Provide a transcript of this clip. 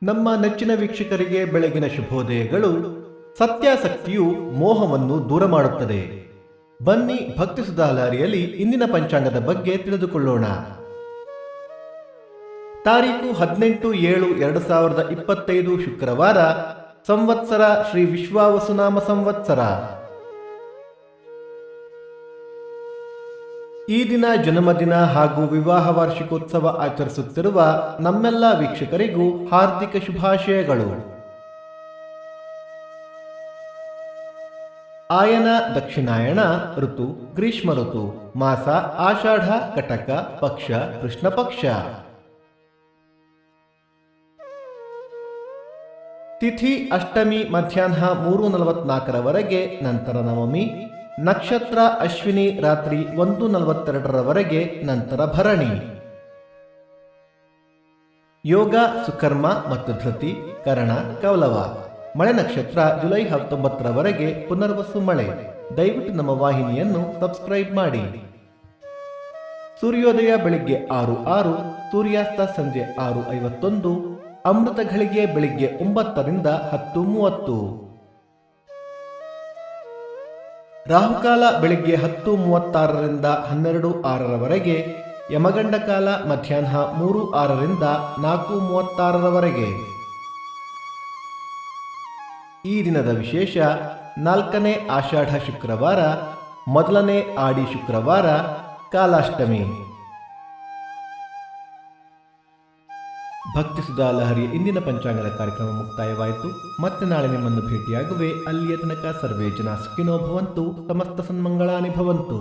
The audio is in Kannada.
ನಮ್ಮ ನೆಚ್ಚಿನ ವೀಕ್ಷಕರಿಗೆ ಬೆಳಗಿನ ಶುಭೋದಯಗಳು. ಸತ್ಯಾಸಕ್ತಿಯು ಮೋಹವನ್ನು ದೂರ ಮಾಡುತ್ತದೆ. ಬನ್ನಿ ಭಕ್ತಿ ಸುಧಾಲಹರಿಯಲ್ಲಿ ಇಂದಿನ ಪಂಚಾಂಗದ ಬಗ್ಗೆ ತಿಳಿದುಕೊಳ್ಳೋಣ. ತಾರೀಕು 18/7/2025 ಶುಕ್ರವಾರ. ಸಂವತ್ಸರ ಶ್ರೀ ವಿಶ್ವಾವಸುನಾಮ ಸಂವತ್ಸರ. ಈ ದಿನ ಜನ್ಮದಿನ ಹಾಗೂ ವಿವಾಹ ವಾರ್ಷಿಕೋತ್ಸವ ಆಚರಿಸುತ್ತಿರುವ ನಮ್ಮೆಲ್ಲ ವೀಕ್ಷಕರಿಗೂ ಹಾರ್ದಿಕ ಶುಭಾಶಯಗಳು. ಆಯನ ದಕ್ಷಿಣಾಯಣ ಋತು ಗ್ರೀಷ್ಮ ಋತು. ಮಾಸ ಆಷಾಢ, ಕಟಕ, ಪಕ್ಷ ಕೃಷ್ಣ ಪಕ್ಷ. ತಿಥಿ ಅಷ್ಟಮಿ ಮಧ್ಯಾಹ್ನ 3:44 ನಂತರ ನವಮಿ. ನಕ್ಷತ್ರ ಅಶ್ವಿನಿ ರಾತ್ರಿ 1:42 ನಂತರ ಭರಣಿ. ಯೋಗ ಸುಕರ್ಮ ಮತ್ತು ಧೃತಿ, ಕರಣ ಕೌಲವ. ಮಳೆ ನಕ್ಷತ್ರ ಜುಲೈ 19 ಪುನರ್ವಸು ಮಳೆ. ದಯವಿಟ್ಟು ನಮ್ಮ ವಾಹಿನಿಯನ್ನು ಸಬ್ಸ್ಕ್ರೈಬ್ ಮಾಡಿ. ಸೂರ್ಯೋದಯ ಬೆಳಿಗ್ಗೆ 6:06, ಸೂರ್ಯಾಸ್ತ ಸಂಜೆ 6:51, ಅಮೃತ ಘಳಿಗೆ ಬೆಳಿಗ್ಗೆ 9 ರಿಂದ 10:30. ರಾಹುಕಾಲ ಬೆಳಿಗ್ಗೆ 10:36 ರಿಂದ 12:06, ಯಮಗಂಡ ಕಾಲ ಮಧ್ಯಾಹ್ನ 3:06 ರಿಂದ 4:36. ಈ ದಿನದ ವಿಶೇಷ: 4ನೇ ಆಷಾಢ ಶುಕ್ರವಾರ, ಮೊದಲನೇ ಆಡಿ ಶುಕ್ರವಾರ, ಕಾಲಾಷ್ಟಮಿ. ಭಕ್ತಿ ಸುಧಾಲಹರಿ ಇಂದಿನ ಪಂಚಾಂಗದ ಕಾರ್ಯಕ್ರಮ ಮುಕ್ತಾಯವಾಯಿತು. ಮತ್ತೆ ನಾಳೆ ನಿಮ್ಮನ್ನು ಭೇಟಿಯಾಗುವೆ. ಅಲ್ಲಿಯ ತನಕ ಸರ್ವೇ ಜನ ಸುಖಿನೋ ಭವಂತು, ಸಮಸ್ತ ಸನ್ಮಂಗಳಾನಿ ಭವಂತು.